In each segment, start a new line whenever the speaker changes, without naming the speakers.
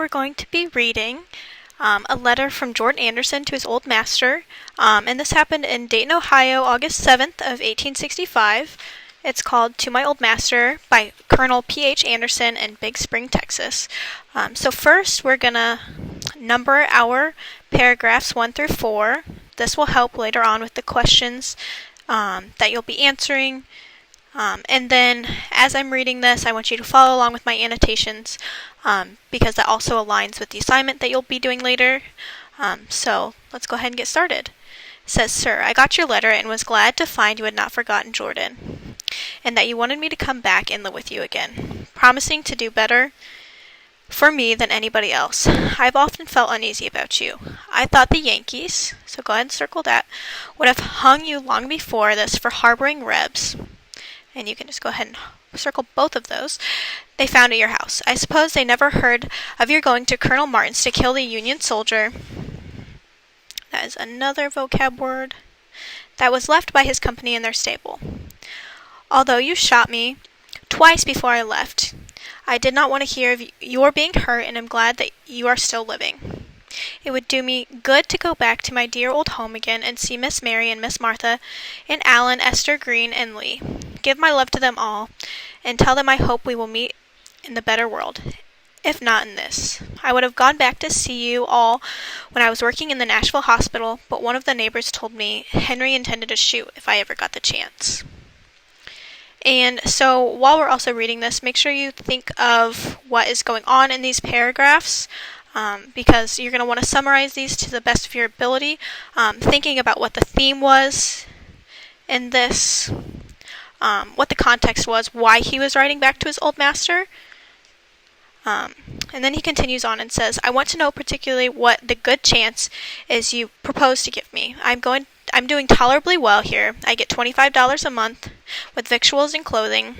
We're going to be reading a letter from Jordan Anderson to his old master, and this happened in Dayton, Ohio, August 7th of 1865. It's called To My Old Master by Colonel P.H. Anderson in Big Spring, Texas. So first we're going to number our paragraphs 1 through 4. This will help later on with the questions that you'll be answering. And then, as I'm reading this, I want you to follow along with my annotations because that also aligns with the assignment that you'll be doing later. So, let's go ahead and get started. It says, "Sir, I got your letter and was glad to find you had not forgotten Jordan, and that you wanted me to come back and live with you again, promising to do better for me than anybody else. I've often felt uneasy about you. I thought the Yankees," so go ahead and circle that, "would have hung you long before this for harboring Rebs." And you can just go ahead and circle both of those. "They found at your house. I suppose they never heard of your going to Colonel Martin's to kill the Union soldier," that is another vocab word, "that was left by his company in their stable. Although you shot me twice before I left, I did not want to hear of your being hurt, and am glad that you are still living. It would do me good to go back to my dear old home again and see Miss Mary and Miss Martha and Alan, Esther Green, and Lee. Give my love to them all, and tell them I hope we will meet in the better world, if not in this. I would have gone back to see you all when I was working in the Nashville hospital, but one of the neighbors told me Henry intended to shoot if I ever got the chance." And so while we're also reading this, make sure you think of what is going on in these paragraphs, because you're going to want to summarize these to the best of your ability, thinking about what the theme was in this, what the context was, why he was writing back to his old master. And then he continues on and says, "I want to know particularly what the good chance is you propose to give me. I'm doing tolerably well here. I get $25 a month with victuals and clothing.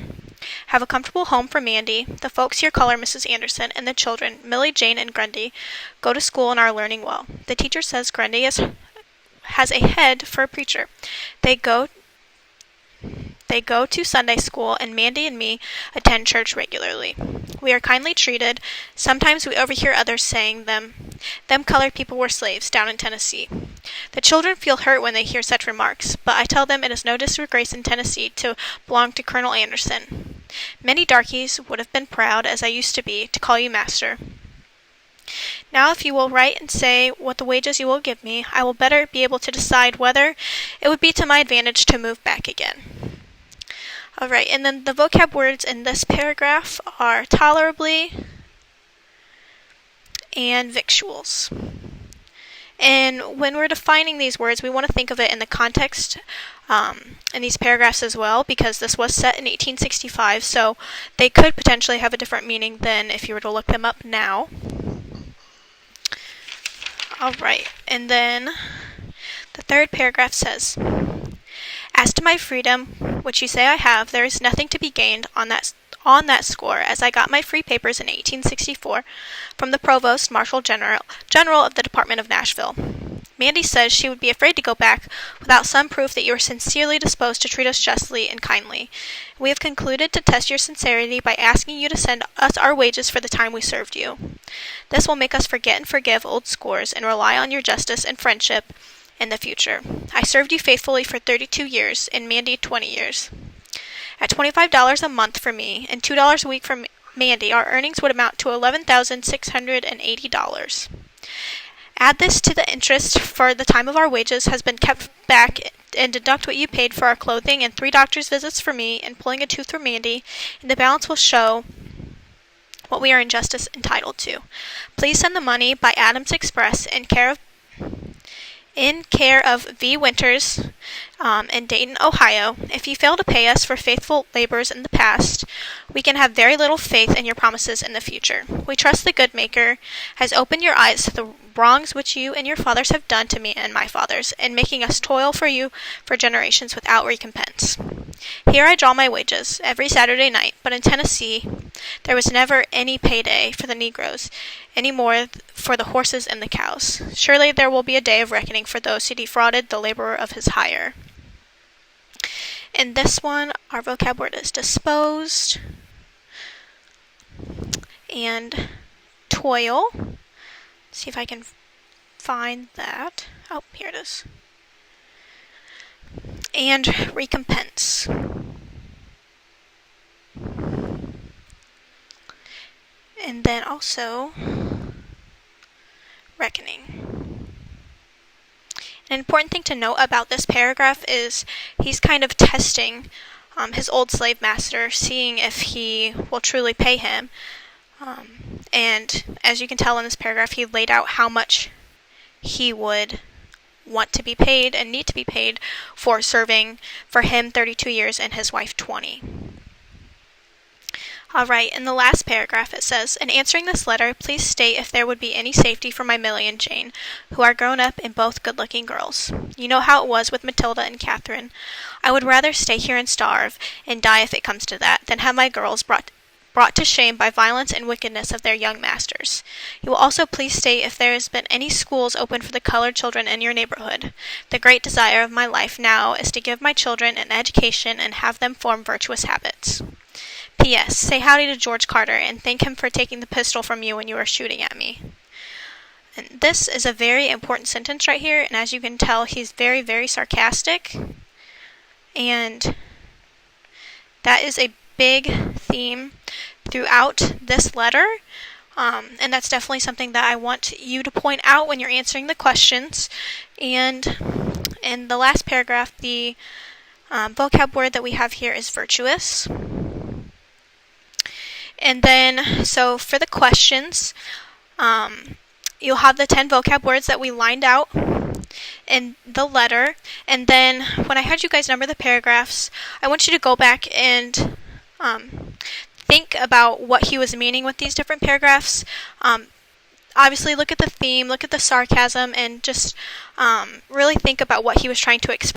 Have a comfortable home for Mandy. The folks here call her Mrs. Anderson, and the children, Millie, Jane, and Grundy, go to school and are learning well. The teacher says Grundy has a head for a preacher. They go to Sunday school, and Mandy and me attend church regularly. We are kindly treated. Sometimes we overhear others saying them colored people were slaves down in Tennessee. The children feel hurt when they hear such remarks, but I tell them it is no disgrace in Tennessee to belong to Colonel Anderson. Many darkies would have been proud, as I used to be, to call you master. Now if you will write and say what the wages you will give me, I will better be able to decide whether it would be to my advantage to move back again." Alright, and then the vocab words in this paragraph are tolerably and victuals. And when we're defining these words, we want to think of it in the context in these paragraphs as well, because this was set in 1865, so they could potentially have a different meaning than if you were to look them up now. Alright, and then the third paragraph says, "As to my freedom, which you say I have, there is nothing to be gained on that score, as I got my free papers in 1864 from the Provost Marshal General of the Department of Nashville. Mandy says she would be afraid to go back without some proof that you are sincerely disposed to treat us justly and kindly. We have concluded to test your sincerity by asking you to send us our wages for the time we served you. This will make us forget and forgive old scores and rely on your justice and friendship in the future. I served you faithfully for 32 years, and Mandy 20 years. At $25 a month for me and $2 a week for Mandy, our earnings would amount to $11,680. Add this to the interest for the time of our wages has been kept back, and deduct what you paid for our clothing and 3 doctor's visits for me and pulling a tooth for Mandy, and the balance will show what we are in justice entitled to. Please send the money by Adams Express in care of V. Winters in Dayton, Ohio. If you fail to pay us for faithful labors in the past, we can have very little faith in your promises in the future. We trust the good Maker has opened your eyes to the wrongs which you and your fathers have done to me and my fathers, in making us toil for you for generations without recompense. Here I draw my wages every Saturday night, but in Tennessee there was never any payday for the Negroes, any more for the horses and the cows. Surely there will be a day of reckoning for those who defrauded the laborer of his hire." In this one, our vocab word is disposed and toil. See if I can find that. Oh, here it is. And recompense. And then also reckoning. An important thing to note about this paragraph is he's kind of testing his old slave master, seeing if he will truly pay him. And as you can tell in this paragraph, he laid out how much he would want to be paid and need to be paid for serving for him 32 years and his wife 20. Alright, in the last paragraph it says, in answering this letter, please state if there would be any safety for my Millie and Jane, who are grown up and both good-looking girls. You know how it was with Matilda and Catherine. I would rather stay here and starve, and die if it comes to that, than have my girls brought to shame by violence and wickedness of their young masters. You will also please state if there has been any schools open for the colored children in your neighborhood. The great desire of my life now is to give my children an education and have them form virtuous habits. P.S. Say howdy to George Carter and thank him for taking the pistol from you when you were shooting at me. And this is a very important sentence right here, and as you can tell, he's very, very sarcastic. And that is a big theme throughout this letter. And that's definitely something that I want you to point out when you're answering the questions. And in the last paragraph, the vocab word that we have here is virtuous. And then, so for the questions, you'll have the 10 vocab words that we lined out in the letter. And then, when I had you guys number the paragraphs, I want you to go back and think about what he was meaning with these different paragraphs. Obviously, look at the theme, look at the sarcasm, and just really think about what he was trying to express.